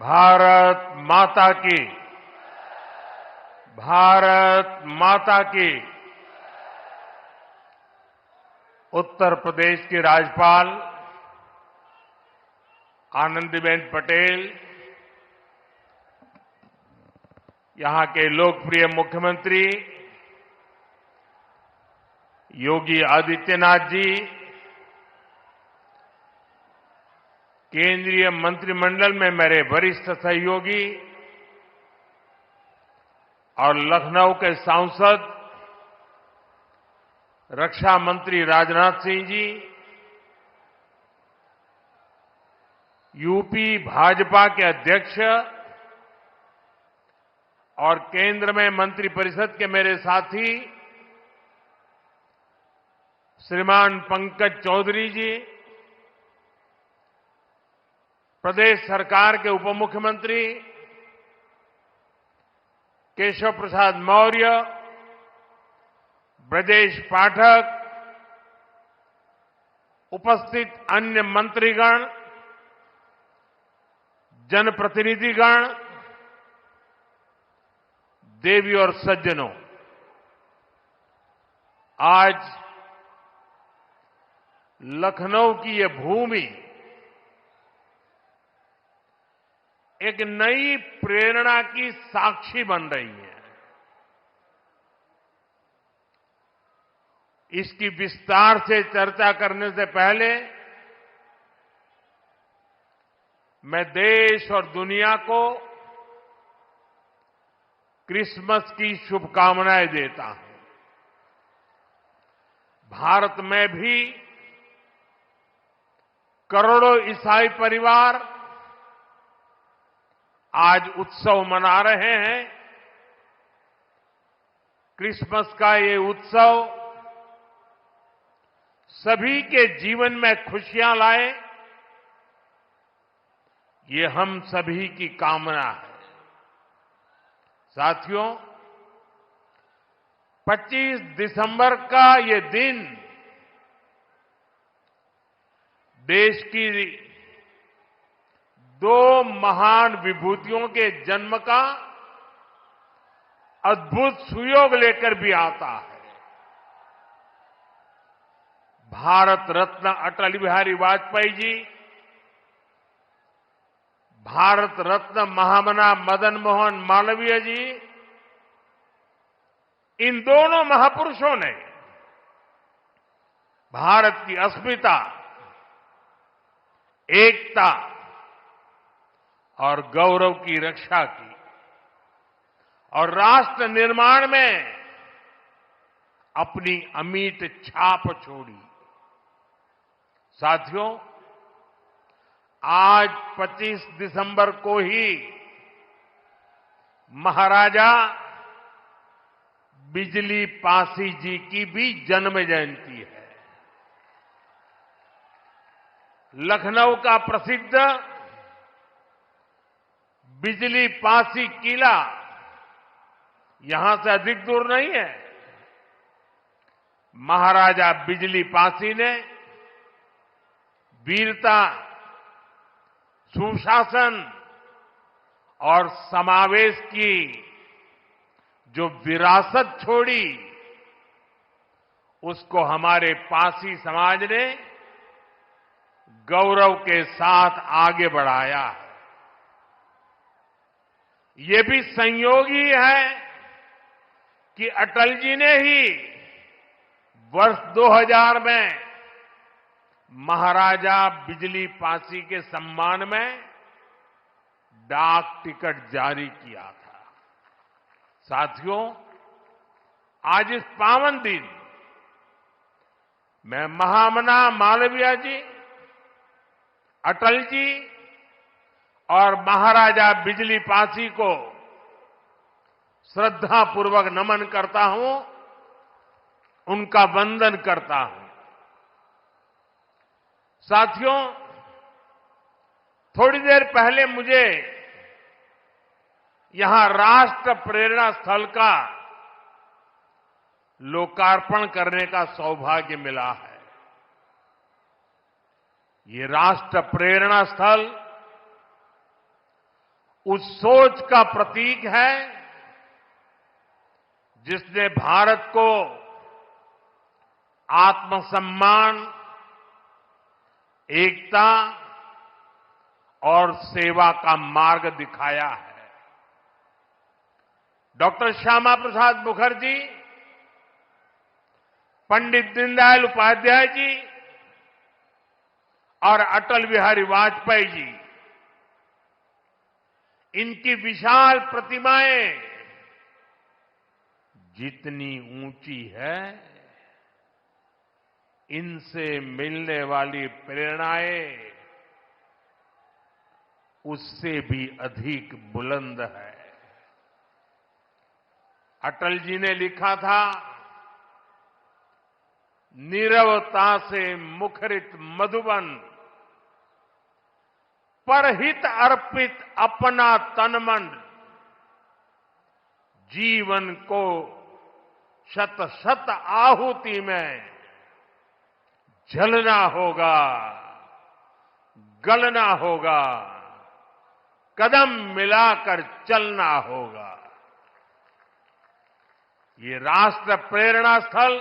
भारत माता की, भारत माता की। उत्तर प्रदेश की राज्यपाल आनंदीबेन पटेल, यहां के लोकप्रिय मुख्यमंत्री योगी आदित्यनाथ जी, केंद्रीय मंत्रिमंडल में मेरे वरिष्ठ सहयोगी और लखनऊ के सांसद रक्षा मंत्री राजनाथ सिंह जी, यूपी भाजपा के अध्यक्ष और केंद्र में मंत्रिपरिषद के मेरे साथी श्रीमान पंकज चौधरी जी, प्रदेश सरकार के उप मुख्यमंत्री केशव प्रसाद मौर्य, ब्रजेश पाठक, उपस्थित अन्य मंत्रीगण, जनप्रतिनिधिगण, देवी और सज्जनों, आज लखनऊ की ये भूमि एक नई प्रेरणा की साक्षी बन रही है। इसकी विस्तार से चर्चा करने से पहले मैं देश और दुनिया को क्रिसमस की शुभकामनाएं देता हूं। भारत में भी करोड़ों ईसाई परिवार आज उत्सव मना रहे हैं। क्रिसमस का ये उत्सव सभी के जीवन में खुशियां लाए, ये हम सभी की कामना है। साथियों, 25 दिसंबर का ये दिन देश की दो महान विभूतियों के जन्म का अद्भुत सुयोग लेकर भी आता है। भारत रत्न अटल बिहारी वाजपेयी जी, भारत रत्न महामना मदन मोहन मालवीय जी, इन दोनों महापुरुषों ने भारत की अस्मिता, एकता और गौरव की रक्षा की और राष्ट्र निर्माण में अपनी अमिट छाप छोड़ी। साथियों, आज 25 दिसंबर को ही महाराजा बिजली पासी जी की भी जन्म जयंती है। लखनऊ का प्रसिद्ध बिजली पासी किला यहां से अधिक दूर नहीं है। महाराजा बिजली पासी ने वीरता, सुशासन और समावेश की जो विरासत छोड़ी, उसको हमारे पासी समाज ने गौरव के साथ आगे बढ़ाया है। ये भी संयोग ही है कि अटल जी ने ही वर्ष 2000 में महाराजा बिजली पासी के सम्मान में डाक टिकट जारी किया था। साथियों, आज इस पावन दिन मैं महामना मालवीय जी, अटल जी और महाराजा बिजली पासी को श्रद्धापूर्वक नमन करता हूं, उनका वंदन करता हूं। साथियों, थोड़ी देर पहले मुझे यहां राष्ट्र प्रेरणा स्थल का लोकार्पण करने का सौभाग्य मिला है। ये राष्ट्र प्रेरणा स्थल उस सोच का प्रतीक है जिसने भारत को आत्मसम्मान, एकता और सेवा का मार्ग दिखाया है। डॉक्टर श्यामा प्रसाद मुखर्जी, पंडित दीनदयाल उपाध्याय जी और अटल बिहारी वाजपेयी जी, इनकी विशाल प्रतिमाएं जितनी ऊंची है, इनसे मिलने वाली प्रेरणाएं उससे भी अधिक बुलंद है। अटल जी ने लिखा था, नीरवता से मुखरित मधुबन, परहित अर्पित अपना तन मन, जीवन को शत शत आहुति में जलना होगा, गलना होगा, कदम मिलाकर चलना होगा। ये राष्ट्र प्रेरणा स्थल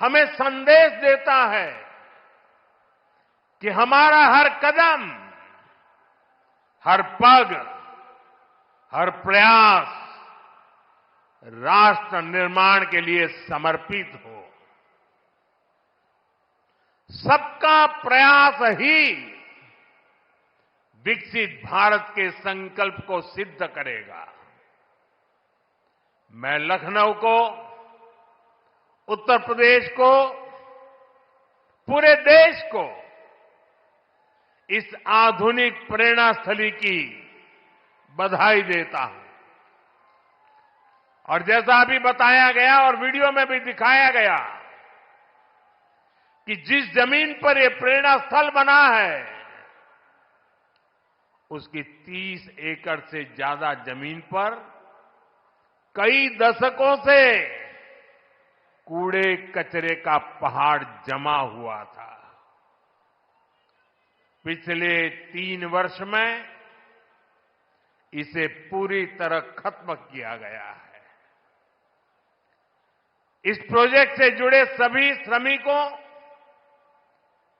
हमें संदेश देता है कि हमारा हर कदम, हर पग, हर प्रयास राष्ट्र निर्माण के लिए समर्पित हो। सबका प्रयास ही विकसित भारत के संकल्प को सिद्ध करेगा। मैं लखनऊ को, उत्तर प्रदेश को, पूरे देश को इस आधुनिक प्रेरणा स्थली की बधाई देता हूं। और जैसा अभी बताया गया और वीडियो में भी दिखाया गया कि जिस जमीन पर यह प्रेरणा स्थल बना है, उसकी 30 एकड़ से ज्यादा जमीन पर कई दशकों से कूड़े कचरे का पहाड़ जमा हुआ था। पिछले 3 वर्ष में इसे पूरी तरह खत्म किया गया है। इस प्रोजेक्ट से जुड़े सभी श्रमिकों,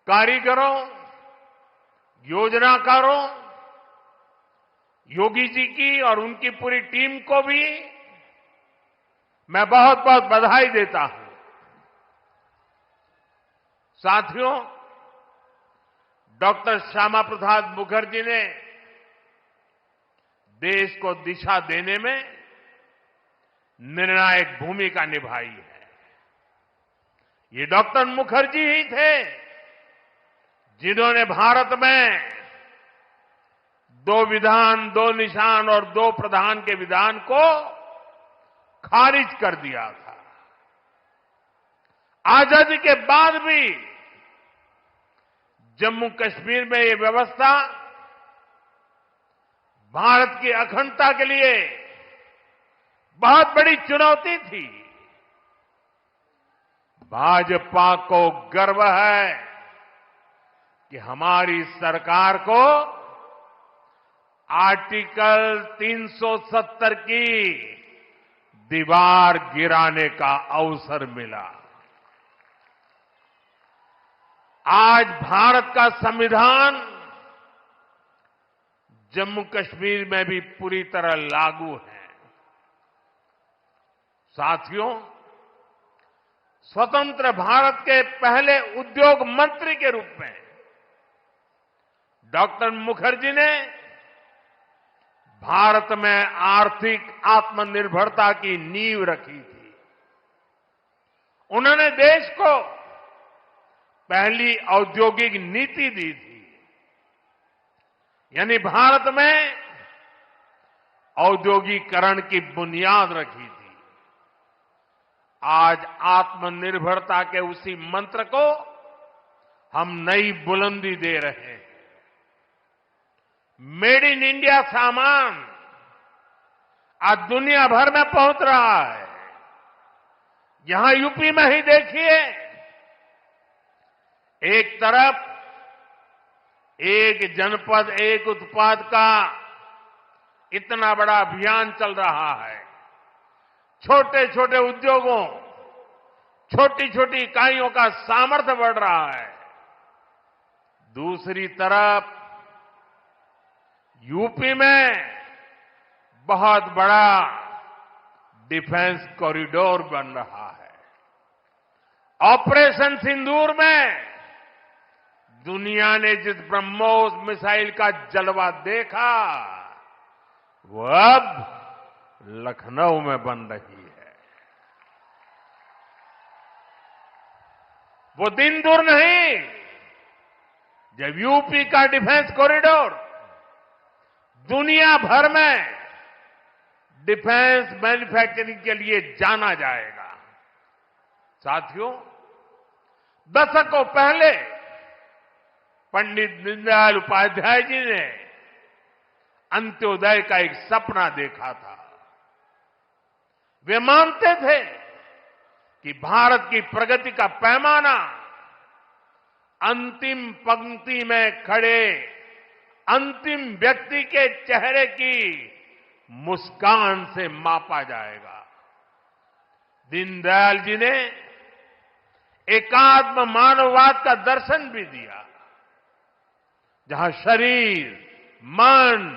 कारीगरों, योजनाकारों, योगी जी की और उनकी पूरी टीम को भी मैं बहुत बहुत बधाई देता हूं। साथियों, डॉक्टर श्यामा प्रसाद मुखर्जी ने देश को दिशा देने में निर्णायक भूमिका निभाई है। ये डॉक्टर मुखर्जी ही थे जिन्होंने भारत में 2 विधान, 2 निशान और 2 प्रधान के विधान को खारिज कर दिया था। आजादी के बाद भी जम्मू कश्मीर में ये व्यवस्था भारत की अखंडता के लिए बहुत बड़ी चुनौती थी। भाजपा को गर्व है कि हमारी सरकार को आर्टिकल 370 की दीवार गिराने का अवसर मिला। आज भारत का संविधान जम्मू कश्मीर में भी पूरी तरह लागू है। साथियों, स्वतंत्र भारत के पहले उद्योग मंत्री के रूप में डॉक्टर मुखर्जी ने भारत में आर्थिक आत्मनिर्भरता की नींव रखी थी। उन्होंने देश को पहली औद्योगिक नीति दी थी, यानी भारत में औद्योगिकरण की बुनियाद रखी थी। आज आत्मनिर्भरता के उसी मंत्र को हम नई बुलंदी दे रहे हैं। मेड इन इंडिया सामान आज दुनिया भर में पहुंच रहा है। यहां यूपी में ही देखिए, एक तरफ एक जनपद एक उत्पाद का इतना बड़ा अभियान चल रहा है। छोटे छोटे उद्योगों, छोटी छोटी इकाइयों का सामर्थ्य बढ़ रहा है। दूसरी तरफ यूपी में बहुत बड़ा डिफेंस कॉरिडोर बन रहा है। ऑपरेशन सिंदूर में दुनिया ने जिस ब्रह्मोस मिसाइल का जलवा देखा, वो अब लखनऊ में बन रही है। वो दिन दूर नहीं जब यूपी का डिफेंस कॉरिडोर दुनिया भर में डिफेंस मैन्युफैक्चरिंग के लिए जाना जाएगा। साथियों, दशकों पहले पंडित दीनदयाल उपाध्याय जी ने अंत्योदय का एक सपना देखा था। वे मानते थे कि भारत की प्रगति का पैमाना अंतिम पंक्ति में खड़े अंतिम व्यक्ति के चेहरे की मुस्कान से मापा जाएगा। दीनदयाल जी ने एकात्म मानववाद का दर्शन भी दिया, जहां शरीर, मन,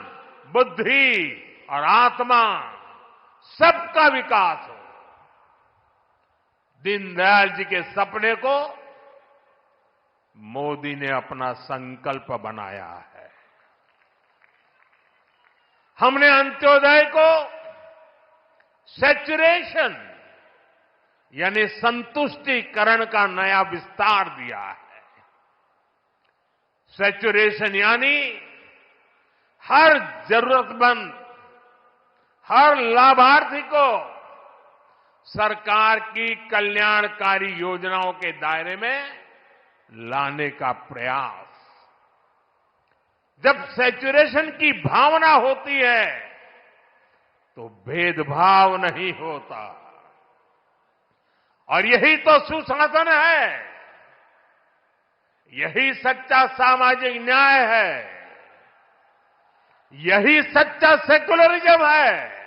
बुद्धि और आत्मा सबका विकास हो। दीनदयाल जी के सपने को मोदी ने अपना संकल्प बनाया है। हमने अंत्योदय को सैचुरेशन यानी संतुष्टिकरण का नया विस्तार दिया है। सैचुरेशन यानी हर जरूरतमंद, हर लाभार्थी को सरकार की कल्याणकारी योजनाओं के दायरे में लाने का प्रयास। जब सैचुरेशन की भावना होती है तो भेदभाव नहीं होता, और यही तो सुशासन है, यही सच्चा सामाजिक न्याय है, यही सच्चा सेकुलरिज्म है।